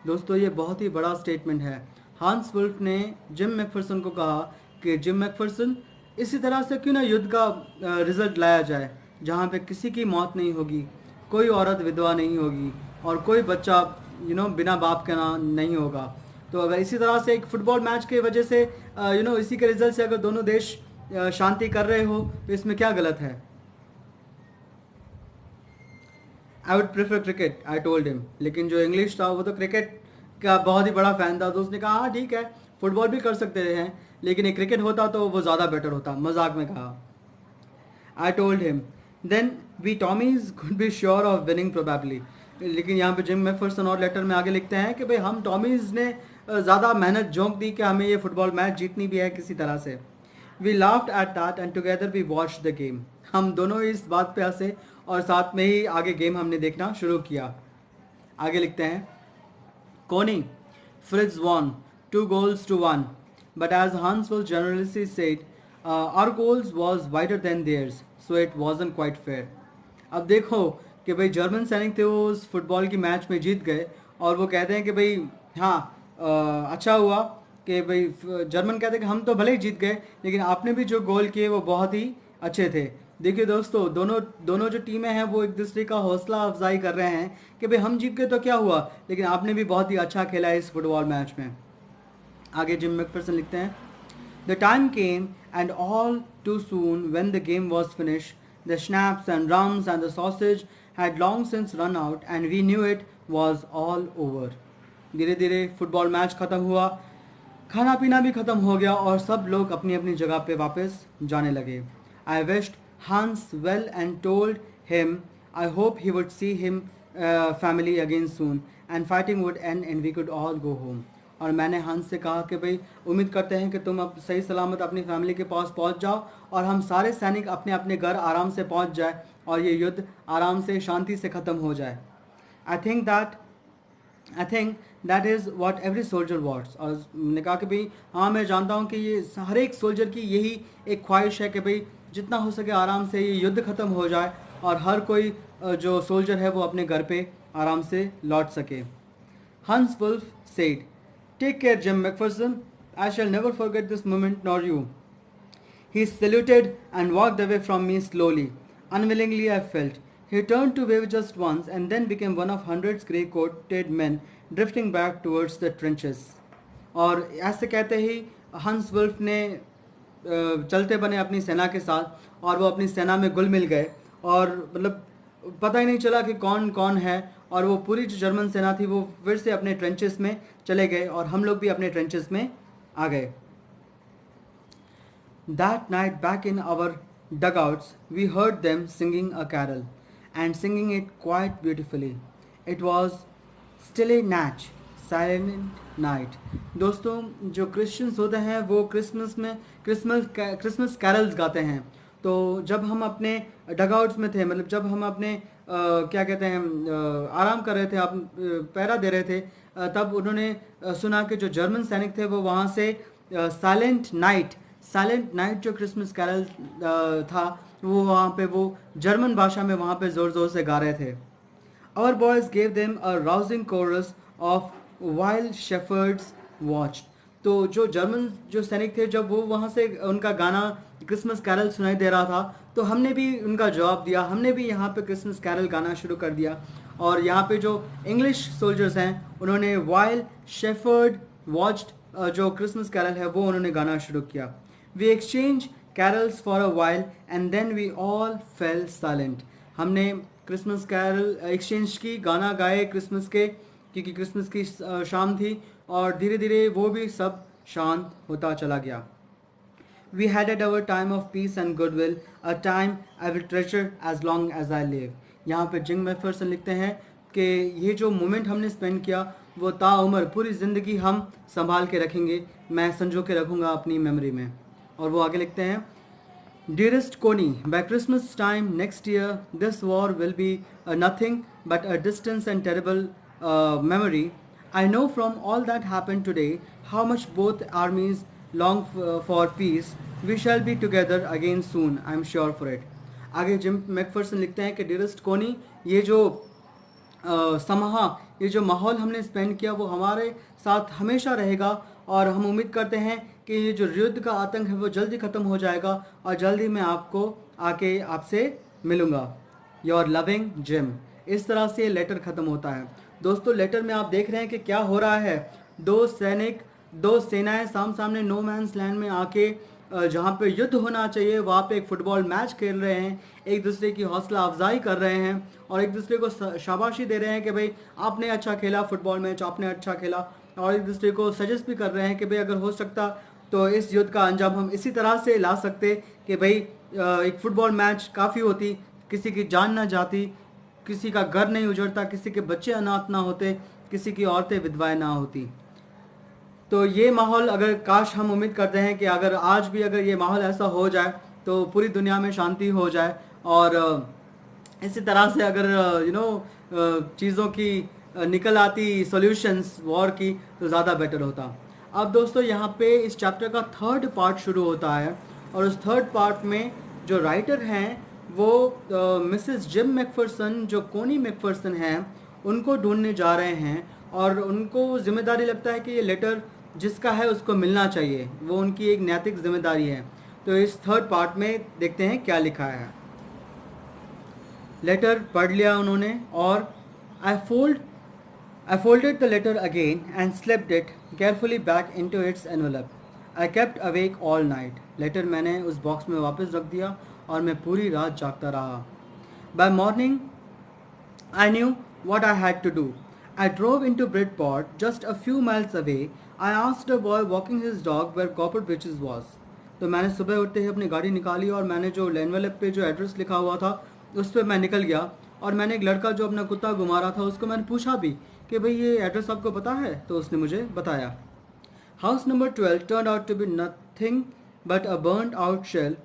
दोस्तों, ये बहुत ही बड़ा statement है। हांस wolf ने gym Macpherson को कहा कि gym Macpherson, इसी तरह से क्यों ना युद्ध का रिजल्ट लाया जाए, जहाँ पे किसी की मौत नहीं होगी, कोई औरत विधवा नहीं होगी और कोई बच्चा बिना बाप के ना नहीं होगा। तो अगर इसी तरह से एक फुटबॉल मैच के वजह से इसी के रिजल्ट से अगर दोनों देश शांति कर रहे हो तो इसमें क्या गलत है? I would prefer cricket, I told him. लेकिन जो इंग्लिश था वो तो क्रिकेट का बहुत ही बड़ा फैन था, तो उसने कहा हाँ ठीक है, फुटबॉल भी कर सकते हैं, लेकिन एक क्रिकेट होता तो वो ज़्यादा बेटर होता, मजाक में कहा। I told him then we Tommies could be sure of winning probably. लेकिन यहाँ पे जिम मैकफर्सन और लेटर में आगे लिखते हैं कि भाई हम टॉमीज ने ज़्यादा मेहनत झोंक दी कि हमें ये फुटबॉल मैच जीतनी भी है किसी तरह से। We laughed at that and together we watch the game. हम दोनों इस बात पे हंसे और साथ में ही आगे गेम हमने देखना शुरू किया। आगे लिखते हैं, कोनी, Fritz won 2-1, but as Hans will generously said, our goals was wider than theirs, so it wasn't quite fair. अब देखो कि भाई जर्मन सैनिक थे, वो उस फुटबॉल की मैच में जीत गए और वो कहते हैं कि भाई हाँ अच्छा हुआ कि भाई जर्मन कहते हैं कि हम तो भले ही जीत गए, लेकिन आपने भी जो गोल किए वो बहुत ही अच्छे थे। देखिए दोस्तों, दोनों जो टीमें हैं वो एक दूसरे का हौसला अफजाई कर रहे हैं कि भाई हम जीत गए तो क्या हुआ, लेकिन आपने भी बहुत ही अच्छा खेला है इस फुटबॉल मैच में। आगे जिम मैकफर्सन लिखते हैं, the time came and all too soon when the game was finish, the schnapps and drums and the sausage had long since run out and we knew it was all over. धीरे धीरे football match ख़त्म हुआ, खाना पीना भी ख़त्म हो गया और सब लोग अपनी अपनी जगह पे वापस जाने लगे। आई wished Hans well and told him I hope he would see him family again soon and fighting would end and we could all go home. और मैंने हंस से कहा कि भाई उम्मीद करते हैं कि तुम अब सही सलामत अपनी फैमिली के पास पहुंच जाओ और हम सारे सैनिक अपने अपने घर आराम से पहुंच जाए और ये युद्ध आराम से शांति से ख़त्म हो जाए। I think that is what every soldier wants. और मैंने कहा कि भाई हाँ, मैं जानता हूँ कि ये हर एक सोल्जर की यही एक ख्वाहिश है कि भाई जितना हो सके आराम से ये युद्ध ख़त्म हो जाए और हर कोई जो सोल्जर है वो अपने घर पे आराम से लौट सके। Hans Wolf said, take care Jim McPherson, I shall never forget this moment nor you. He saluted and walked away from me slowly, unwillingly I felt. He turned to wave just once and then became one of hundreds grey-coated men drifting back towards the trenches. और ऐसे कहते ही हंस wolf ने चलते बने अपनी सेना के साथ और वो अपनी सेना में घुल मिल गए और मतलब पता ही नहीं चला कि कौन कौन है, और वो पूरी जो जर्मन सेना थी वो फिर से अपने ट्रेंचेस में चले गए और हम लोग भी अपने ट्रेंचेस में आ गए। That night back in our dugouts we heard them singing a carol and singing it quite beautifully. It was still a नाच, साइलेंट नाइट। दोस्तों, जो क्रिश्चियंस होते हैं वो क्रिसमस में क्रिसमस कैरल्स गाते हैं। तो जब हम अपने डगआउट्स में थे, मतलब जब हम अपने क्या कहते हैं, आराम कर रहे थे, आप पहरा दे रहे थे, तब उन्होंने सुना कि जो जर्मन सैनिक थे वो वहाँ से साइलेंट नाइट जो क्रिसमस कैरल था, वो वहाँ पे वो जर्मन भाषा में वहाँ पे ज़ोर ज़ोर से गा रहे थे। Our boys gave them a rousing chorus of while shepherds watched. तो जो सैनिक थे, जब वो वहाँ से उनका गाना क्रिसमस कैरल सुनाई दे रहा था, तो हमने भी उनका जवाब दिया, हमने भी यहाँ पे क्रिसमस कैरल गाना शुरू कर दिया। और यहाँ पे जो इंग्लिश सोल्जर्स हैं, उन्होंने while shepherd watched जो क्रिसमस कैरल है वो उन्होंने गाना शुरू किया। We exchanged carols for a while and then we all fell silent. हमने क्रिसमस कैरल एक्सचेंज की, गाना गाए क्रिसमस के, क्योंकि क्रिसमस की शाम थी, और धीरे धीरे वो भी सब शांत होता चला गया। We had at our time of peace and goodwill, a time I will treasure as long as I live. यहाँ पे जिंग मैकफरसन लिखते हैं कि ये जो मोमेंट हमने स्पेंड किया वो ताउम्र, पूरी ज़िंदगी हम संभाल के रखेंगे, मैं संजो के रखूँगा अपनी मेमोरी में। और वो आगे लिखते हैं, Dearest Connie, by Christmas time next year, this war will be nothing but a distant and terrible memory. I know from all that happened today how much both armies long for peace. We shall be together again soon, I am sure for it. आगे gym McPherson लिखते हैं कि dearest कोनी, ये जो ये जो माहौल हमने स्पेंड किया वो हमारे साथ हमेशा रहेगा, और हम उम्मीद करते हैं कि ये जो युद्ध का आतंक है वो जल्दी ख़त्म हो जाएगा, और जल्दी मैं आपको आके आपसे मिलूँगा। Your loving gym. इस तरह से लेटर ख़त्म होता है। दोस्तों, लेटर में आप देख रहे हैं कि क्या हो रहा है। दो सेनाएं सामने नो मैंस लैंड में आके जहाँ पे युद्ध होना चाहिए वहाँ पे एक फुटबॉल मैच खेल रहे हैं, एक दूसरे की हौसला अफजाई कर रहे हैं, और एक दूसरे को शाबाशी दे रहे हैं कि भाई आपने अच्छा खेला फुटबॉल मैच, आपने अच्छा खेला, और एक दूसरे को सजेस्ट भी कर रहे हैं कि भाई अगर हो सकता तो इस युद्ध का अंजाम हम इसी तरह से ला सकते कि भाई एक फुटबॉल मैच काफ़ी होती, किसी की जान ना जाती, किसी का घर नहीं उजड़ता, किसी के बच्चे अनाथ ना होते, किसी की औरतें विधवाएं ना होती। तो ये माहौल, अगर काश हम उम्मीद करते हैं कि अगर आज भी अगर ये माहौल ऐसा हो जाए तो पूरी दुनिया में शांति हो जाए, और इसी तरह से अगर चीज़ों की निकल आती सॉल्यूशंस वॉर की, तो ज़्यादा बेटर होता। अब दोस्तों, यहाँ पे इस चैप्टर का थर्ड पार्ट शुरू होता है, और उस थर्ड पार्ट में जो राइटर हैं वो मिसेस जिम मैकफरसन, जो कोनी मैकफरसन हैं, उनको ढूंढने जा रहे हैं, और उनको जिम्मेदारी लगता है कि ये लेटर जिसका है उसको मिलना चाहिए, वो उनकी एक नैतिक जिम्मेदारी है। तो इस थर्ड पार्ट में देखते हैं क्या लिखा है। लेटर पढ़ लिया उन्होंने, और I folded the letter again and slipped it carefully back into its envelope. I kept awake all night. Letter मैंने उस बॉक्स में वापस रख दिया और मैं पूरी रात जागता रहा। By morning, I knew what I had to do. I drove into Bridport, just a few miles away. I asked a boy walking his dog where Copper Bridges was. तो मैंने सुबह उठते ही अपनी गाड़ी निकाली, और मैंने जो एनवेलप पे जो एड्रेस लिखा हुआ था उस पर मैं निकल गया, और मैंने एक लड़का जो अपना कुत्ता घुमा रहा था उसको मैंने पूछा भी कि भाई ये एड्रेस आपको पता है, तो उसने मुझे बताया। House number 12 turned out to be nothing but a burnt out shell,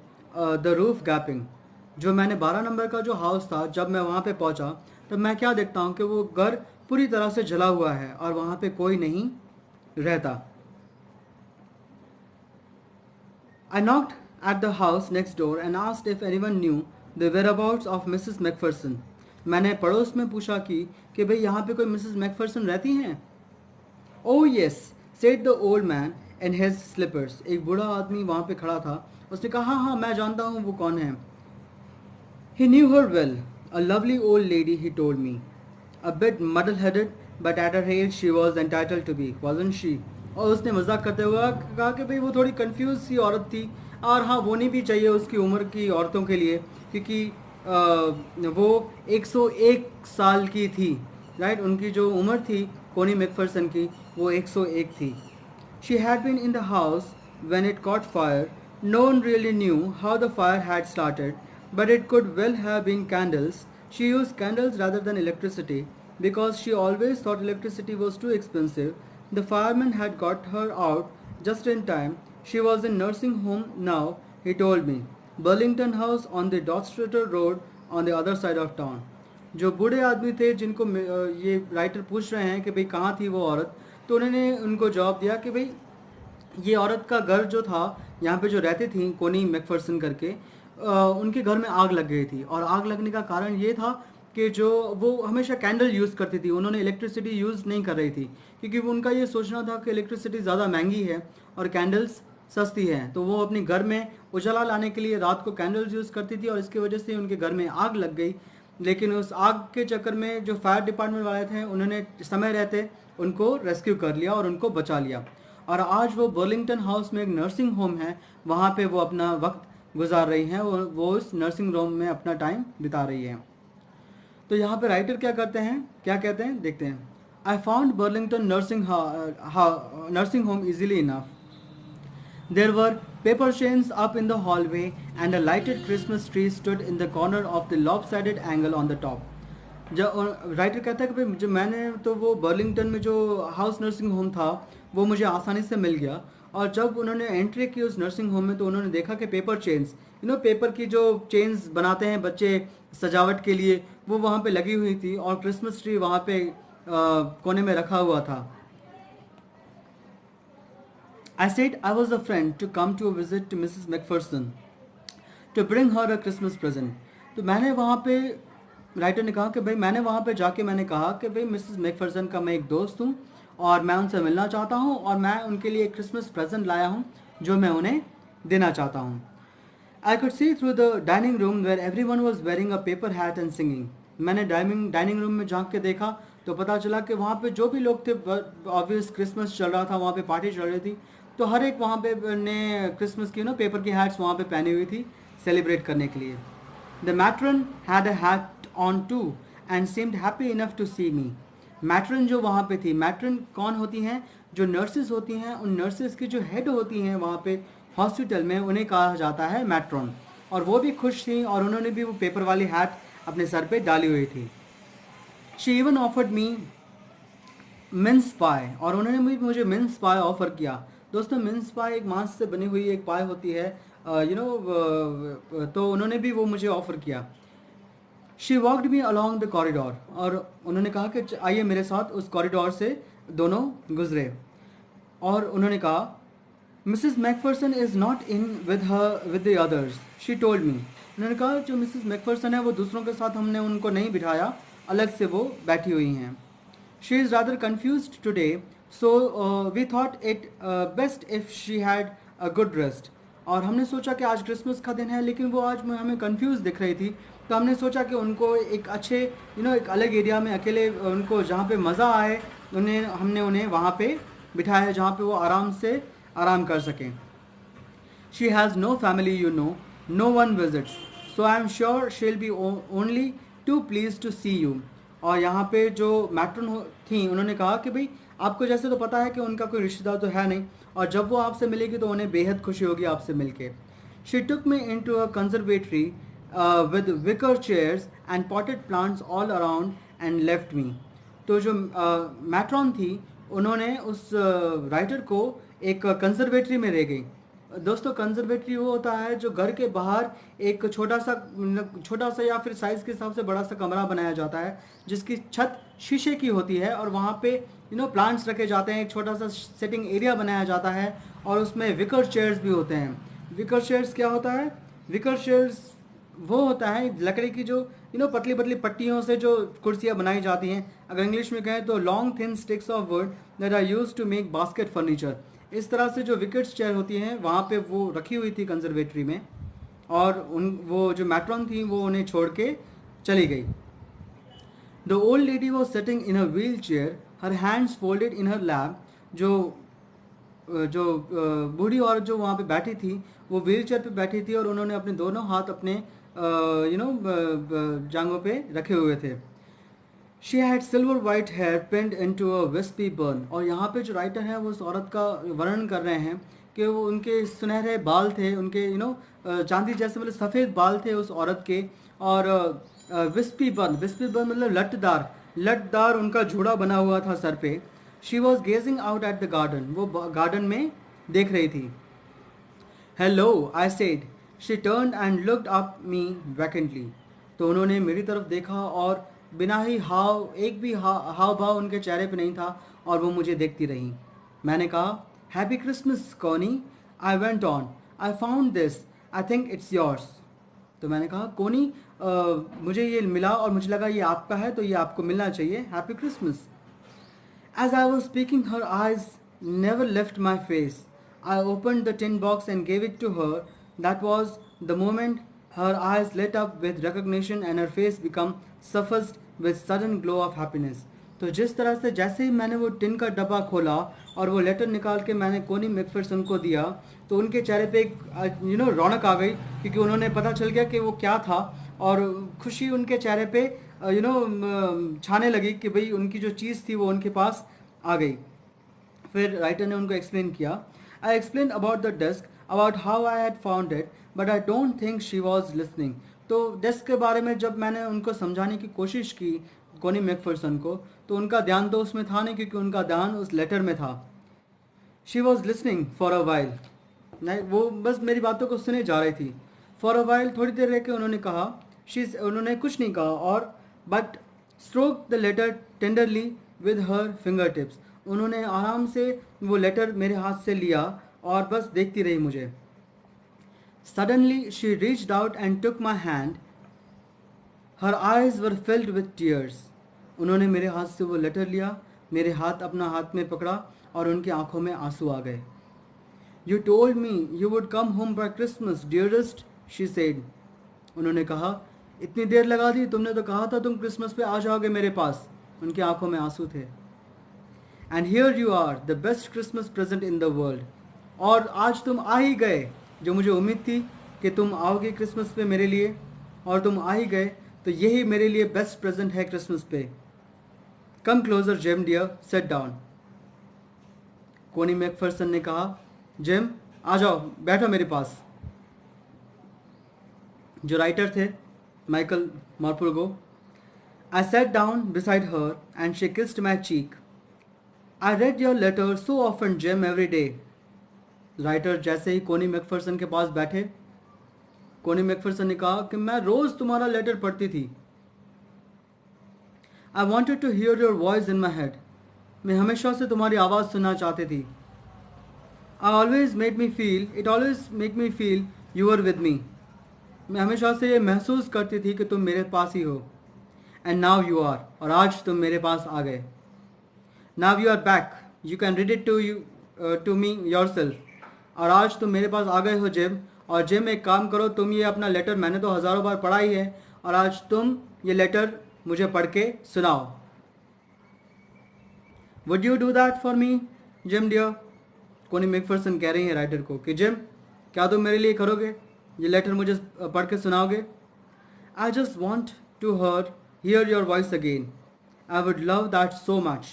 the roof gaping. जो मैंने 12 नंबर का जो हाउस था, जब मैं वहाँ पे पहुँचा तब मैं क्या देखता हूँ कि वो घर पूरी तरह से जला हुआ है और वहाँ पे कोई नहीं रहता। I knocked at the house next door and asked if anyone knew the whereabouts of Mrs. Macpherson. मैंने पड़ोस में पूछा कि भाई यहाँ पे कोई मिसेस मैकफरसन रहती हैं। Oh yes, said the old man in his slippers. एक बूढ़ा आदमी वहाँ पे खड़ा था, उसने कहा हाँ हाँ मैं जानता हूँ वो कौन है। He knew her well, a lovely old lady, he told me. A bit muddle-headed, but at her age she was entitled to be, wasn't she? और उसने मजाक करते हुए कहा कि भाई वो थोड़ी कंफ्यूज सी औरत थी, और हाँ होनी भी चाहिए उसकी उम्र की औरतों के लिए, क्योंकि वो 101 साल की थी, राइट। उनकी जो उम्र थी कोनी मैकफरसन की, वो 101 थी। She had been in the house when it caught fire. No one really knew how the fire had started, but it could well have been candles. She used candles rather than electricity. because she always thought electricity was too expensive. The fireman had got her out just in time. She was in nursing home now, he told me. Burlington House on the Dorchester Road on the other side of town. जो बूढ़े आदमी थे जिनको ये writer पूछ रहे हैं कि भाई कहाँ थी वो औरत, तो उन्होंने उनको जवाब दिया कि भाई ये औरत का घर जो था, यहाँ पे जो रहती थी कोनी मैकफर्सन करके, उनके घर में आग लग गई थी। और आग लगने का कारण ये था कि जो वो हमेशा कैंडल यूज़ करती थी, उन्होंने इलेक्ट्रिसिटी यूज़ नहीं कर रही थी, क्योंकि उनका ये सोचना था कि इलेक्ट्रिसिटी ज़्यादा महंगी है और कैंडल्स सस्ती हैं। तो वो अपने घर में उजाला लाने के लिए रात को कैंडल्स यूज़ करती थी और इसकी वजह से उनके घर में आग लग गई। लेकिन उस आग के चक्कर में जो फायर डिपार्टमेंट वाले थे उन्होंने समय रहते उनको रेस्क्यू कर लिया और उनको बचा लिया। और आज वो बर्लिंगटन हाउस में एक नर्सिंग होम है, वहाँ पे वो अपना वक्त गुजार रही हैं, वो उस नर्सिंग होम में अपना टाइम बिता रही हैं। तो यहाँ पे राइटर क्या करते हैं, क्या कहते हैं, देखते हैं। I found Burlington nursing home easily enough. There were paper chains up in the hallway and a lighted Christmas tree stood in the corner of the lopsided angle on the top. जब writer कहता है कि भाई जो मैंने तो वो Burlington में जो हाउस नर्सिंग होम था वो मुझे आसानी से मिल गया। और जब उन्होंने एंट्री की उस नर्सिंग होम में तो उन्होंने देखा कि पेपर चेन्स, पेपर की जो चेन्स बनाते हैं बच्चे सजावट के लिए, वो वहाँ पे लगी हुई थी और क्रिसमस ट्री वहाँ पे कोने में रखा हुआ था। I said I was a friend to come to a visit to Mrs. McPherson to bring her a Christmas present. तो मैंने वहाँ पे, राइटर ने कहा कि भाई मैंने वहाँ पे जाके मैंने कहा कि भाई मिसेस मैकफर्सन का मैं एक दोस्त हूँ और मैं उनसे मिलना चाहता हूँ और मैं उनके लिए एक क्रिसमस प्रेजेंट लाया हूँ जो मैं उन्हें देना चाहता हूँ। I could see through the dining room where everyone was wearing a paper hat and singing. मैंने डाइनिंग रूम में झांक के देखा तो पता चला कि वहाँ पे जो भी लोग थे, ऑब्वियस क्रिसमस चल रहा था, वहाँ पे पार्टी चल रही थी, तो हर एक वहाँ पे ने क्रिसमस की पेपर की हैट्स वहाँ पे पहनी हुई थी सेलिब्रेट करने के लिए। The matron had a hat on too and seemed happy enough to see me. Matron जो वहाँ पे थी, मैट्रन कौन होती हैं, जो नर्सेज होती हैं, उन नर्सेज की जो हेड होती हैं वहाँ पे हॉस्पिटल में, उन्हें कहा जाता है मैट्रॉन। और वो भी खुश थी और उन्होंने भी वो पेपर वाली हैट अपने सर पे डाली हुई थी। She even offered me mince pie, और उन्होंने भी मुझे मिन्स पाई ऑफर किया। दोस्तों मिन्स पाई एक मांस से बनी हुई एक पाई होती है, तो उन्होंने भी वो मुझे ऑफर किया। She walked me along the corridor, और उन्होंने कहा कि आइए मेरे साथ उस कॉरिडोर से दोनों गुजरे। और उन्होंने कहा Mrs Macpherson is not in with the others, she told me. उन्होंने कहा जो मिसेस मैकफर्सन है वो दूसरों के साथ हमने उनको नहीं बिठाया, अलग से वो बैठी हुई हैं। She is rather confused today, so we thought it best if she had a good rest. और हमने सोचा कि आज क्रिसमस का दिन है लेकिन वो आज हमें कंफ्यूज दिख रही थी, तो हमने सोचा कि उनको एक अच्छे एक अलग एरिया में अकेले, उनको जहाँ पे मज़ा आए, हमने उन्हें वहाँ पे बिठाया जहाँ पे वो आराम से आराम कर सकें। She has no family, no one visits, so I am sure she will be only too please to see you. और यहाँ पे जो मैट्रन थी उन्होंने कहा कि भाई आपको जैसे तो पता है कि उनका कोई रिश्तेदार तो है नहीं, और जब वो आपसे मिलेगी तो उन्हें बेहद खुशी होगी आपसे मिलके। She took me in to a conservatory with wicker chairs and potted plants all around and left me. तो जो मैट्रॉन थी उन्होंने उस राइटर को एक कंजर्वेटरी में ले गई। दोस्तों कंजर्वेटरी वो होता है जो घर के बाहर एक छोटा सा या फिर साइज़ के हिसाब से बड़ा सा कमरा बनाया जाता है जिसकी छत शीशे की होती है, और वहाँ पे प्लांट्स रखे जाते हैं, एक छोटा सा सेटिंग एरिया बनाया जाता है, और उसमें विकर चेयर्स भी होते हैं। विकर चेयर्स क्या होता है? विकर चेयर्स वो होता है लकड़ी की जो पतली पतली पट्टियों से जो कुर्सियाँ बनाई जाती हैं। अगर इंग्लिश में कहें तो long thin sticks of wood that are used to make basket furniture. इस तरह से जो विकेट्स चेयर होती हैं वहाँ पे वो रखी हुई थी कंजर्वेटरी में, और वो जो मैट्रॉन थी वो उन्हें छोड़ के चली गई। The old lady was sitting in a wheel chair, her hands folded in her lap. जो बूढ़ी औरत जो वहाँ पे बैठी थी वो व्हील चेयर पर बैठी थी और उन्होंने अपने दोनों हाथ अपने जांघों पे रखे हुए थे। She had silver white hair pinned into a wispy bun. और यहाँ पे जो राइटर है वो उस औरत का वर्णन कर रहे हैं कि वो उनके सुनहरे बाल थे, उनके चांदी जैसे सफ़ेद बाल थे उस औरत के, और विस्पी बर्न मतलब लटदार, लटदार उनका जूड़ा बना हुआ था सर पे। She was gazing out at the garden, वो गार्डन में देख रही थी। Hello I said. She turn and looked up me vacantly. तो उन्होंने मेरी तरफ देखा और बिना ही एक भी हाव भाव उनके चेहरे पे नहीं था, और वो मुझे देखती रही। मैंने कहा, happy Christmas Connie. I went on, I found this, I think it's yours. तो मैंने कहा, कोनी, मुझे ये मिला और मुझे लगा ये आपका है, तो ये आपको मिलना चाहिए, happy Christmas. As I was speaking, her eyes never left my face. I opened the tin box and gave it to her. That was the moment her eyes lit up with recognition and her face became suffused with sudden glow of happiness. तो जिस तरह से जैसे ही मैंने वो tin का डब्बा खोला और वो लेटर निकाल के मैंने कोनी मैकफिरसन को दिया, तो उनके चेहरे पे एक रौनक आ गई, क्योंकि उन्होंने पता चल गया कि वो क्या था, और खुशी उनके चेहरे पे छाने लगी कि भाई उनकी जो चीज़ थी वो उनके पास आ गई। फिर राइटर ने उनको एक्सप्लेन किया। I explain about the desk, about how I had found it, but I don't think she was listening. तो डेस्क के बारे में जब मैंने उनको समझाने की कोशिश की कोनी मैकफिरसन को, तो उनका ध्यान तो उसमें था नहीं, क्योंकि उनका ध्यान उस लेटर में था। She was listening for a while, नहीं, वो बस मेरी बातों को सुने जा रही थी। फॉर अ वाइल, थोड़ी देर रह के उन्होंने कहा, उन्होंने कुछ नहीं कहा, और but stroke the letter tenderly with her finger tips. उन्होंने आराम से वो लेटर मेरे हाथ से लिया और बस देखती रही मुझे। Suddenly she reached out and took my hand, her eyes were filled with tears. उन्होंने मेरे हाथ से वो लेटर लिया, मेरे हाथ अपना हाथ में पकड़ा, और उनकी आंखों में आंसू आ गए। You told me you would come home by Christmas dearest, she said. उन्होंने कहा, इतनी देर लगा दी, तुमने तो कहा था तुम क्रिसमस पे आ जाओगे मेरे पास। उनकी आंखों में आंसू थे। And here you are, the best Christmas present in the world. और आज तुम आ ही गए, जो मुझे उम्मीद थी कि तुम आओगे क्रिसमस पे मेरे लिए, और तुम आ ही गए, तो यही मेरे लिए बेस्ट प्रेजेंट है क्रिसमस पे। Come closer Jim dear, sit down. Connie McPherson ने कहा, जिम आ जाओ, बैठो मेरे पास। जो राइटर थे Michael मार्पुर्गो। I sat down beside her and she kissed my cheek. I read your letter so often, Jim, every day. Writer जैसे ही कोनी मैकफिरसन के पास बैठे, कोनी मैकफिरसन ने कहा कि मैं रोज तुम्हारा लेटर पढ़ती थी। I wanted to hear your voice in my head. मैं हमेशा से तुम्हारी आवाज़ सुनना चाहती थी। It always make me feel you were with me. मैं हमेशा से ये महसूस करती थी कि तुम मेरे पास ही हो। एंड नाउ यू आर, और आज तुम मेरे पास आ गए। Now you are back, you can read it to me yourself. और आज तुम मेरे पास आ गए हो जिम, और जिम एक काम करो, तुम ये अपना लेटर, मैंने तो हज़ारों बार पढ़ा ही है, और आज तुम ये लेटर मुझे पढ़ के सुनाओ। Would you do that for me Jim dear? Connie McPherson कह रही है राइटर को कि जिम, क्या तुम मेरे लिए करोगे, ये लेटर मुझे पढ़ के सुनाओगे? I just want to hear your voice again. I would love that so much.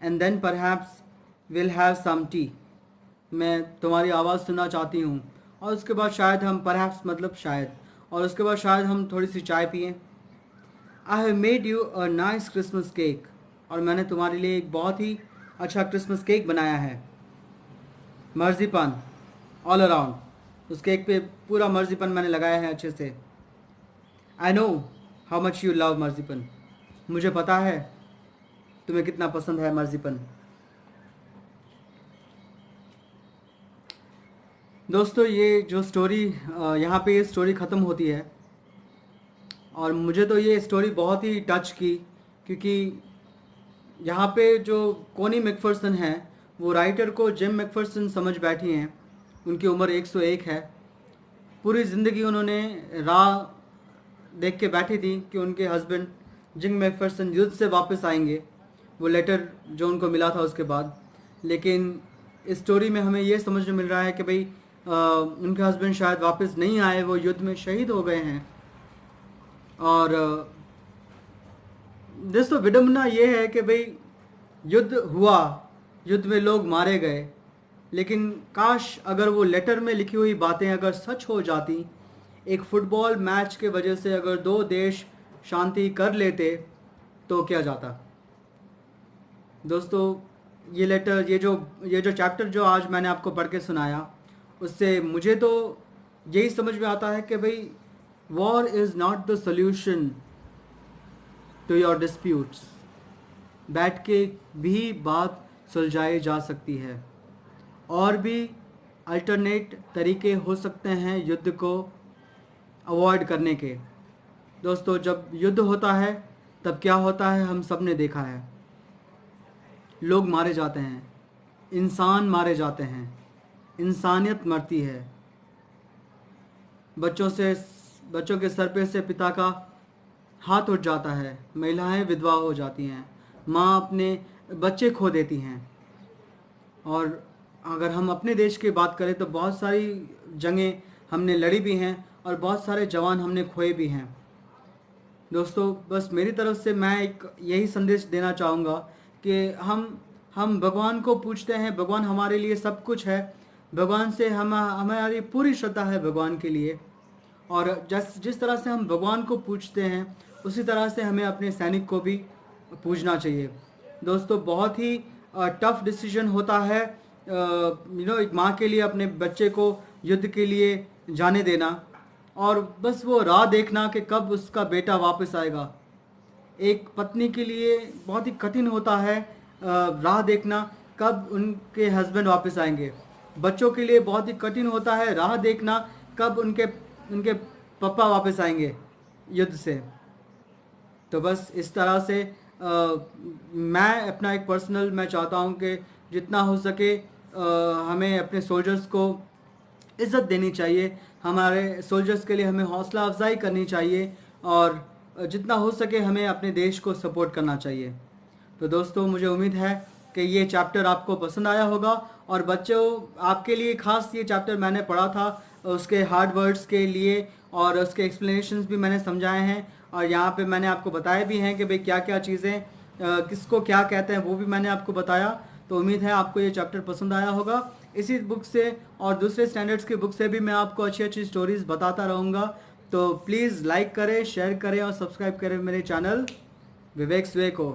And then perhaps we'll have some tea. मैं तुम्हारी आवाज़ सुनना चाहती हूँ, और उसके बाद शायद हम, perhaps मतलब शायद, और उसके बाद शायद हम थोड़ी सी चाय पिएं। I have made you a nice Christmas cake. और मैंने तुम्हारे लिए एक बहुत ही अच्छा क्रिसमस केक बनाया है। मर्जीपान ऑल अराउंड, उस केक पे पूरा मर्जीपान मैंने लगाया है अच्छे से। I know how much you love marzipan. मुझे पता है तुम्हें कितना पसंद है मर्जीपन। दोस्तों, ये जो स्टोरी, यहाँ पे ये स्टोरी ख़त्म होती है, और मुझे तो ये स्टोरी बहुत ही टच की, क्योंकि यहाँ पे जो कोनी मैकफिरसन हैं, वो राइटर को जिम मैकफिरसन समझ बैठी हैं। उनकी उम्र 101 है। पूरी ज़िंदगी उन्होंने राह देख के बैठी थी कि उनके हस्बैंड जिम मैकफिरसन युद्ध से वापस आएंगे, वो लेटर जो उनको मिला था उसके बाद। लेकिन इस स्टोरी में हमें ये समझने मिल रहा है कि भाई उनके हस्बैंड शायद वापस नहीं आए, वो युद्ध में शहीद हो गए हैं। और दोस्तों, विडंबना ये है कि भाई युद्ध हुआ, युद्ध में लोग मारे गए, लेकिन काश अगर वो लेटर में लिखी हुई बातें अगर सच हो जाती, एक फुटबॉल मैच के वजह से अगर दो देश शांति कर लेते, तो क्या जाता। दोस्तों ये लेटर, ये जो चैप्टर जो आज मैंने आपको पढ़ के सुनाया, उससे मुझे तो यही समझ में आता है कि भाई war is not the solution to your disputes. बैठ के भी बात सुलझाई जा सकती है, और भी अल्टरनेट तरीके हो सकते हैं युद्ध को अवॉइड करने के। दोस्तों जब युद्ध होता है तब क्या होता है हम सब ने देखा है। लोग मारे जाते हैं, इंसान मारे जाते हैं, इंसानियत मरती है। बच्चों के सर पे से पिता का हाथ उठ जाता है, महिलाएं विधवा हो जाती हैं, माँ अपने बच्चे खो देती हैं। और अगर हम अपने देश की बात करें तो बहुत सारी जंगें हमने लड़ी भी हैं और बहुत सारे जवान हमने खोए भी हैं। दोस्तों बस मेरी तरफ से मैं एक यही संदेश देना चाहूँगा कि हम भगवान को पूछते हैं, भगवान हमारे लिए सब कुछ है, भगवान से हमारी पूरी श्रद्धा है भगवान के लिए। और जिस तरह से हम भगवान को पूछते हैं उसी तरह से हमें अपने सैनिक को भी पूछना चाहिए। दोस्तों बहुत ही टफ डिसीजन होता है एक माँ के लिए अपने बच्चे को युद्ध के लिए जाने देना, और बस वो राह देखना कि कब उसका बेटा वापस आएगा। एक पत्नी के लिए बहुत ही कठिन होता है राह देखना कब उनके हस्बैंड वापस आएंगे। बच्चों के लिए बहुत ही कठिन होता है राह देखना कब उनके पापा वापस आएंगे युद्ध से। तो बस इस तरह से मैं अपना एक पर्सनल मैं चाहता हूँ कि जितना हो सके हमें अपने सोल्जर्स को इज़्ज़त देनी चाहिए, हमारे सोल्जर्स के लिए हमें हौसला अफजाई करनी चाहिए, और जितना हो सके हमें अपने देश को सपोर्ट करना चाहिए। तो दोस्तों मुझे उम्मीद है कि ये चैप्टर आपको पसंद आया होगा, और बच्चों आपके लिए ख़ास ये चैप्टर मैंने पढ़ा था उसके हार्ड वर्ड्स के लिए, और उसके एक्सप्लेनेशंस भी मैंने समझाए हैं, और यहाँ पे मैंने आपको बताया भी हैं कि भाई क्या क्या चीज़ें किसको क्या कहते हैं वो भी मैंने आपको बताया। तो उम्मीद है आपको ये चैप्टर पसंद आया होगा। इसी बुक से और दूसरे स्टैंडर्ड्स की बुक से भी मैं आपको अच्छी अच्छी स्टोरीज़ बताता रहूँगा। तो प्लीज़ लाइक करें, शेयर करें और सब्सक्राइब करें मेरे चैनल विवेक स्वे को।